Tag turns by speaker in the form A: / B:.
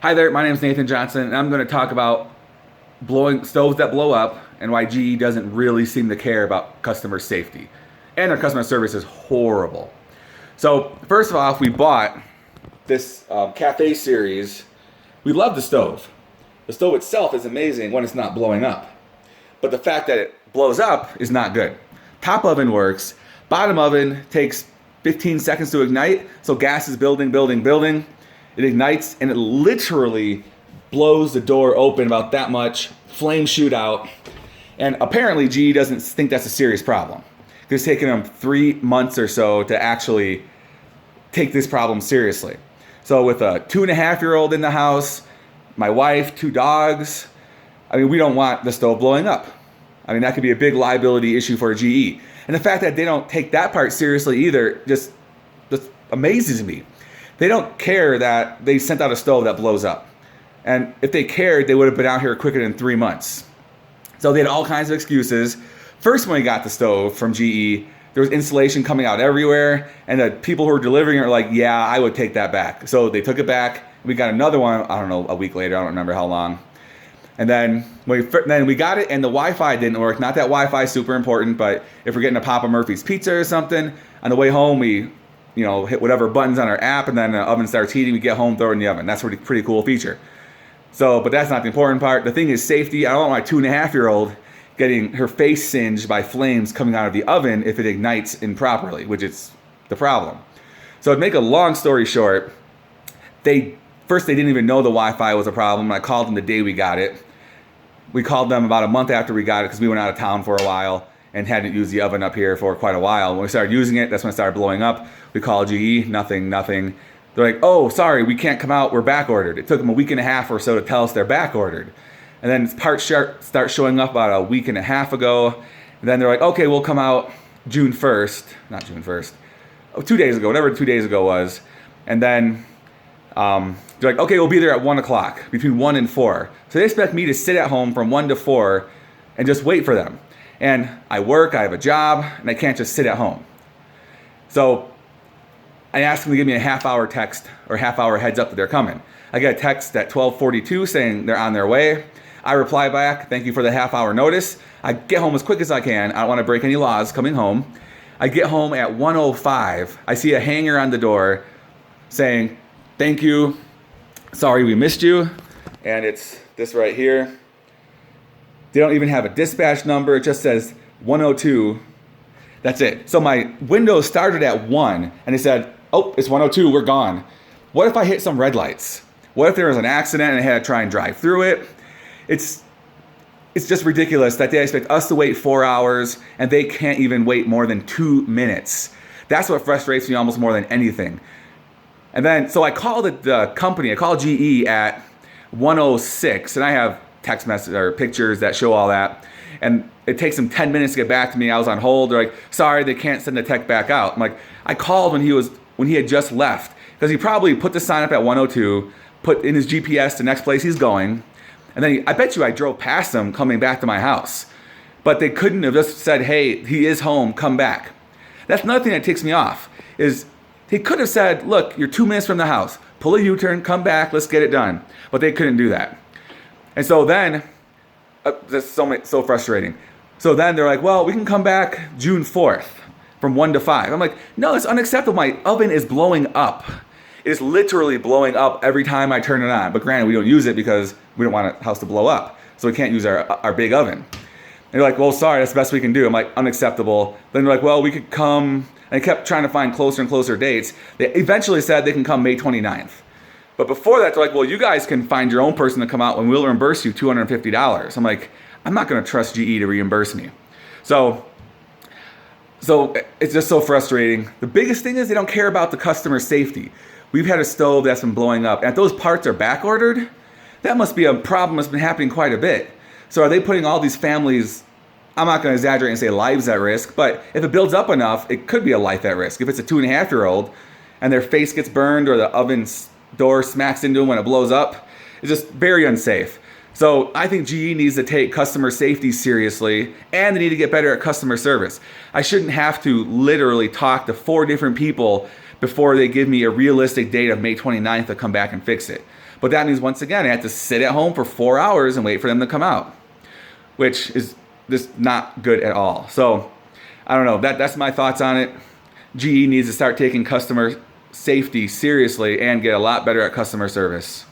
A: Hi there, my name is Nathan Johnson, and I'm going to talk about blowing stoves that blow up and why GE doesn't really seem to care about customer safety. And their customer service is horrible. So, first of all, we bought this Cafe series. We love the stove. The stove itself is amazing when it's not blowing up. But the fact that it blows up is not good. Top oven works. Bottom oven takes 15 seconds to ignite, so gas is building. It ignites and it literally blows the door open about that much. Flames shoot out. And apparently GE doesn't think that's a serious problem. It's taken them 3 months or so to actually take this problem seriously. So with a 2.5-year-old in the house, my wife, 2 dogs, we don't want the stove blowing up. That could be a big liability issue for GE. And the fact that they don't take that part seriously either just amazes me. They don't care that they sent out a stove that blows up. And if they cared, they would have been out here quicker than 3 months. So they had all kinds of excuses. First, when we got the stove from GE, there was insulation coming out everywhere. And the people who were delivering it were like, yeah, I would take that back. So they took it back. We got another one, I don't know, a week later. I don't remember how long. And then we got it and the Wi-Fi didn't work. Not that Wi-Fi is super important, but if we're getting a Papa Murphy's pizza or something, on the way home, we hit whatever buttons on our app, and then the oven starts heating. We get home, throw it in the oven. That's a pretty cool feature. So, but that's not the important part. The thing is safety. I don't want my 2.5-year-old getting her face singed by flames coming out of the oven if it ignites improperly, which is the problem. So to make a long story short, they didn't even know the Wi-Fi was a problem. I called them the day we got it. We called them about a month after we got it because we went out of town for a while and hadn't used the oven up here for quite a while. When we started using it, that's when it started blowing up. We called GE, nothing. They're like, oh, sorry, we can't come out, we're back ordered. It took them a week and a half or so to tell us they're back ordered. And then parts start showing up about a week and a half ago. And then they're like, okay, we'll come out June 1st, 2 days ago, whatever 2 days ago was. And then they're like, okay, we'll be there at 1 o'clock, between 1 and 4. So they expect me to sit at home from 1 to 4 and just wait for them. And I work, I have a job, and I can't just sit at home. So I asked them to give me a half-hour text or half-hour heads up that they're coming. I get a text at 12:42 saying they're on their way. I reply back, thank you for the half-hour notice. I get home as quick as I can. I don't want to break any laws coming home. I get home at 1:05. I see a hanger on the door saying, thank you, sorry we missed you. And it's this right here. They don't even have a dispatch number. It just says 102. That's it. So my window started at 1 and they said, oh, it's 102, we're gone. What if I hit some red lights? What if there was an accident and I had to try and drive through it? It's just ridiculous that they expect us to wait 4 hours and they can't even wait more than 2 minutes. That's what frustrates me almost more than anything. And then, so I called the company, I called GE at 1:06, and I have text message or pictures that show all that. And it takes them 10 minutes to get back to me. I was on hold. They're like, sorry, they can't send the tech back out. I'm like, I called when he had just left, because he probably put the sign up at 1:02, put in his GPS the next place he's going. And then I bet you I drove past him coming back to my house. But they couldn't have just said, hey, he is home, come back. That's another thing that ticks me off, is he could have said, look, you're 2 minutes from the house. Pull a U-turn, come back, let's get it done. But they couldn't do that. And so then, that's so frustrating. So then they're like, well, we can come back June 4th from 1 to 5. I'm like, no, it's unacceptable. My oven is blowing up. It is literally blowing up every time I turn it on. But granted, we don't use it because we don't want a house to blow up. So we can't use our big oven. And they're like, well, sorry, that's the best we can do. I'm like, unacceptable. Then they're like, well, we could come. And I kept trying to find closer and closer dates. They eventually said they can come May 29th. But before that, they're like, well, you guys can find your own person to come out and we'll reimburse you $250. I'm like, I'm not going to trust GE to reimburse me. So it's just so frustrating. The biggest thing is they don't care about the customer safety. We've had a stove that's been blowing up. And if those parts are back ordered, that must be a problem that's been happening quite a bit. So are they putting all these families, I'm not going to exaggerate and say lives at risk, but if it builds up enough, it could be a life at risk. If it's a 2.5-year-old and their face gets burned or the oven's door smacks into them when it blows up, it's just very unsafe. So I think GE needs to take customer safety seriously, and they need to get better at customer service. I shouldn't have to literally talk to 4 different people before they give me a realistic date of May 29th to come back and fix it. But that means, once again, I have to sit at home for 4 hours and wait for them to come out, which is just not good at all. So I don't know. That's my thoughts on it. GE needs to start taking customer safety seriously and get a lot better at customer service.